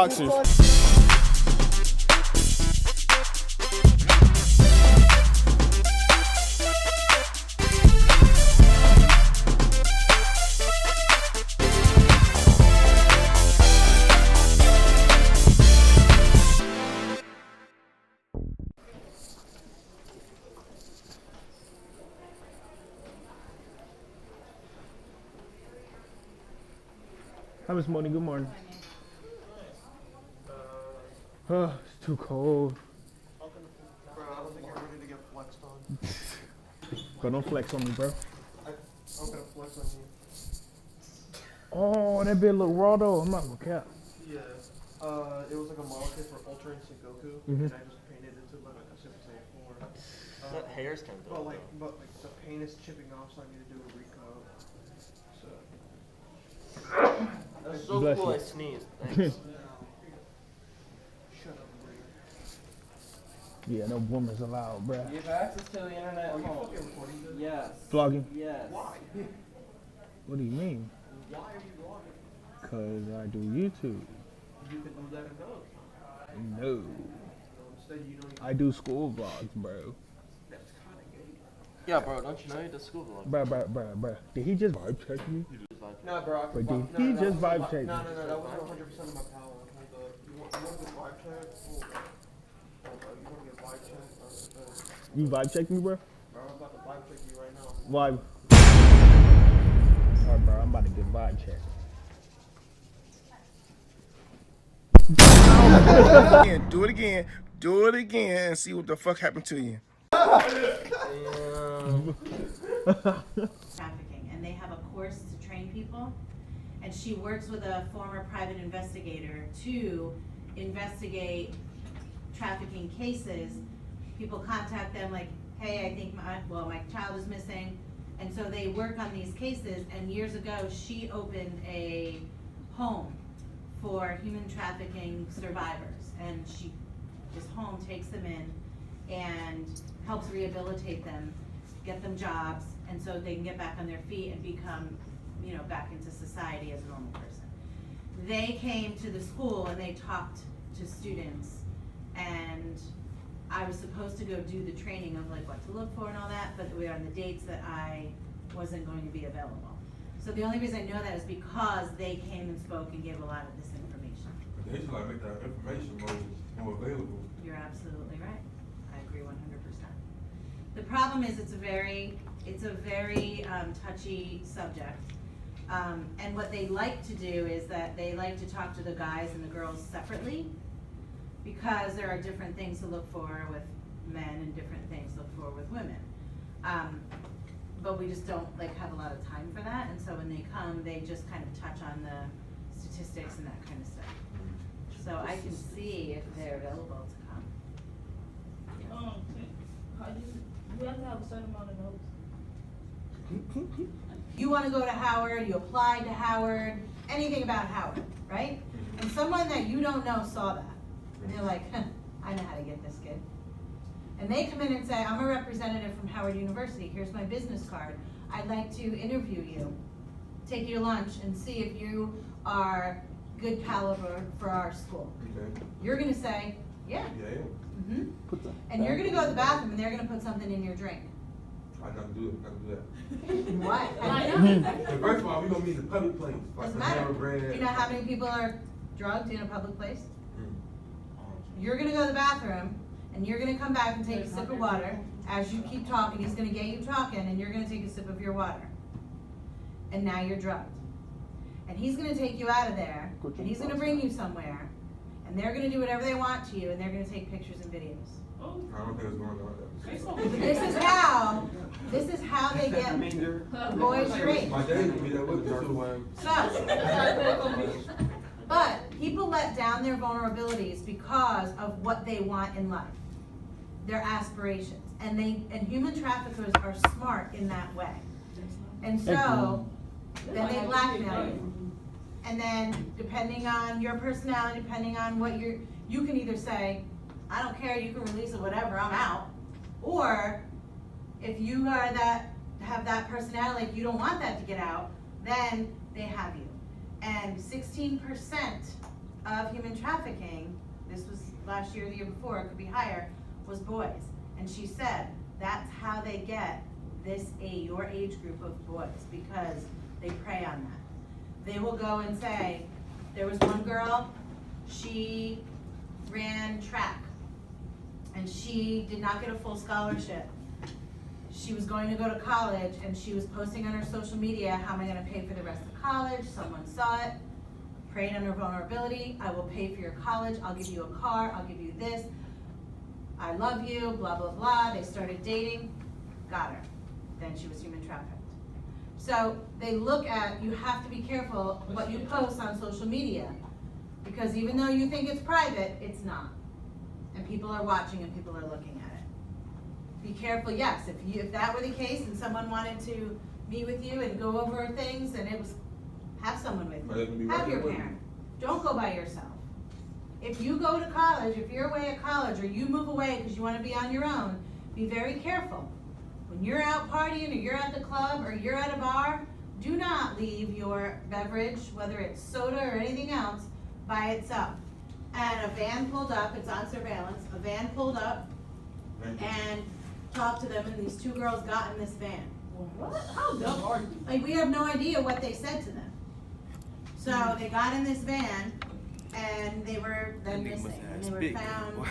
Boxers. Hi, Miss Moni. Good morning. It's too cold. Bro, I don't think you're ready to get flexed on. But don't flex on me, bro. I'm gonna flex on you. Oh, that bit look raw though. I'm not gonna cap. Yeah. It was like a model kit for Ultra Instinct Goku, and I just painted it to like a Super Saiyan 4. That hair's kind of But the paint is chipping off, so I need to do a recoat. So. That's so Bless cool. you. I sneezed. Thanks. Shut up, Yeah, no woman's allowed, bruh. You have access to the internet at home. fucking recording this? Yes. Vlogging? Yes. Why? What do you mean? Why are you vlogging? Cause I do YouTube. You can do that in those. No. Instead, you don't even. I do school vlogs, bro. That's kind of gay. Yeah, bro. Don't you know you did school vlog? Bruh. Did he just vibe check me? Nah, bro. But did he just vibe check me? No, that wasn't 100% of my power. You want to get vibe check? You want to get vibe check? You vibe check me, bro? Bro, I'm about to vibe check you right now. Vibe. Alright, bro. I'm about to get vibe checked. Do it again, and see what the fuck happened to you. Trafficking, and they have a course to train people, and she works with a former private investigator to investigate trafficking cases. People contact them like, hey, I think my child is missing, and so they work on these cases. And years ago she opened a home for human trafficking survivors, and this home takes them in and helps rehabilitate them, get them jobs, and so they can get back on their feet and become, back into society as a normal person. They came to the school and they talked to students, and I was supposed to go do the training of like what to look for and all that, but we were on the dates that I wasn't going to be available. So the only reason I know that is because they came and spoke and gave a lot of this information. They should like make that information more available. You're absolutely right. I agree 100%. The problem is it's a very touchy subject. And what they like to do is that they like to talk to the guys and the girls separately, because there are different things to look for with men and different things to look for with women. But we just don't have a lot of time for that, and so when they come, they just kind of touch on the statistics and that kind of stuff. So I can see if they're available to come. You have to have a certain amount of notes. You want to go to Howard, you applied to Howard, anything about Howard, right? And someone that you don't know saw that, and they're like, I know how to get this kid. And they come in and say, I'm a representative from Howard University, here's my business card. I'd like to interview you, take you to lunch, and see if you are good caliber for our school. Okay. You're gonna say, yeah. Yeah. Mm-hmm. And you're gonna go to the bathroom and they're gonna put something in your drink. I gotta do it. I gotta do that. Why? But first of all, we don't mean the public place. Doesn't the matter. Panera Bread. Do you know how many people are drugged in a public place? Mm. You're gonna go to the bathroom and you're gonna come back and take a sip of water. As you keep talking, he's gonna get you talking, and you're gonna take a sip of your water. And now you're drugged. And he's gonna take you out of there, and he's gonna bring you somewhere, and they're gonna do whatever they want to you, and they're gonna take pictures and videos. I don't think it's going on that. This is how they get boys your age. My dad told me that with the So, but people let down their vulnerabilities because of what they want in life, their aspirations, and human traffickers are smart in that way. And so, then they blackmail you. And then, depending on your personality, depending on what you can either say, I don't care, you can release it, whatever, I'm out. Or, if you have that personality, like you don't want that to get out, then they have you. And 16% of human trafficking, this was last year or the year before, it could be higher, was boys. And she said, that's how they get your age group of boys, because they prey on that. They will go and say, there was one girl, she ran track, and she did not get a full scholarship. She was going to go to college, and she was posting on her social media, how am I gonna pay for the rest of college? Someone saw it, preyed on her vulnerability, I will pay for your college, I'll give you a car, I'll give you this, I love you, blah, blah, blah. They started dating, got her. Then she was human trafficked. So they look at, you have to be careful what you post on social media, because even though you think it's private, it's not. And people are watching and people are looking at it. Be careful, yes, if that were the case and someone wanted to meet with you and go over things, and it was, have someone with you, have your parent. Don't go by yourself. If you go to college, if you're away at college, or you move away because you want to be on your own, be very careful. When you're out partying, or you're at the club, or you're at a bar, do not leave your beverage, whether it's soda or anything else, by itself. And a van pulled up, it's on surveillance, a van pulled up and talked to them, and these two girls got in this van. What? How dumb are you? Like, we have no idea what they said to them. So they got in this van, and they were then missing. And they were found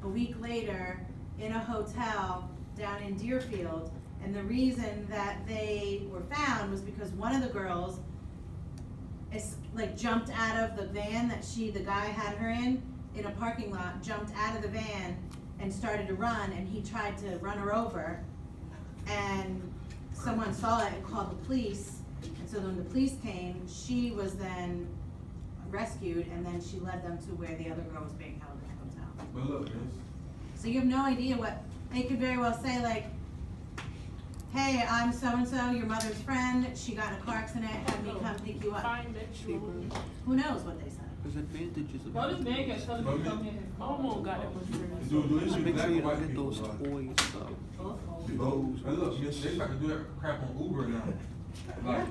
a week later in a hotel down in Deerfield. And the reason that they were found was because one of the girls jumped out of the van that the guy had her in a parking lot, jumped out of the van and started to run, and he tried to run her over, and someone saw it and called the police. And so when the police came, she was then rescued, and then she led them to where the other girl was being held in the hotel. But look, miss. So you have no idea what, they could very well say, like, hey, I'm so-and-so, your mother's friend, she got in a car accident, have me come pick you up. Fine, bitch. Who knows what they said? There's advantages Bro, this about man can tell me to come here. Almost got that much friends. Do this Just shit make black sure you and white don't get people. those toys stuff. Both. But look, miss, they start to do that crap on Uber now. Like,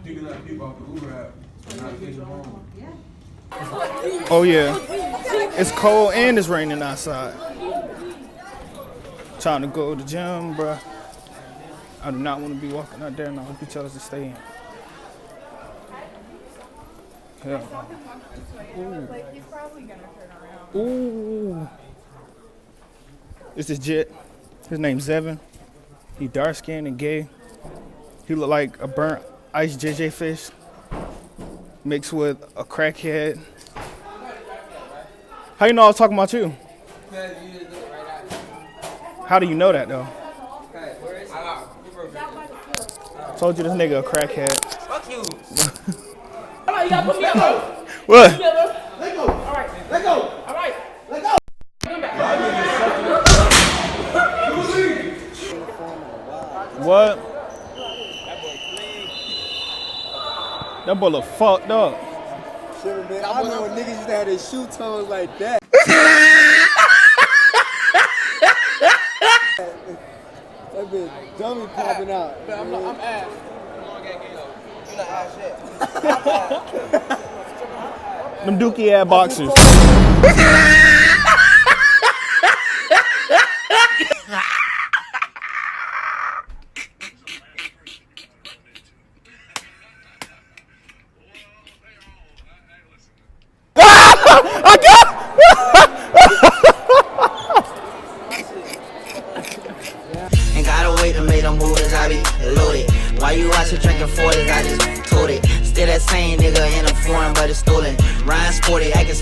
picking up people off the Uber app, and not taking them home. Yeah. Oh yeah, it's cold and it's raining outside. Trying to go to the gym, bruh. I do not want to be walking out there, and I hope you tell us to stay in. Yeah. Like, he's probably gonna turn around. Ooh. It's this jet. His name's Zevin. He dark skinned and gay. He look like a burnt ice JJ fish mixed with a crackhead. How you know I was talking about you? How do you know that though? Told you this nigga a crackhead. Fuck you. Alright, you gotta put me up. What? Let go. Alright. Let go. Alright. Let go. What? That boy look fucked up. Shit, man, I remember when niggas used to have their shoe tones like that. That bitch dummy popping out. I'm ass. You not ass yet. Them dookie ass boxers. Ain't gotta wait to make them moves, I be loaded. Why you watching drinking 40s? I just told it. Still that same nigga in a foreign, but it's stolen. Ryan sporty, I can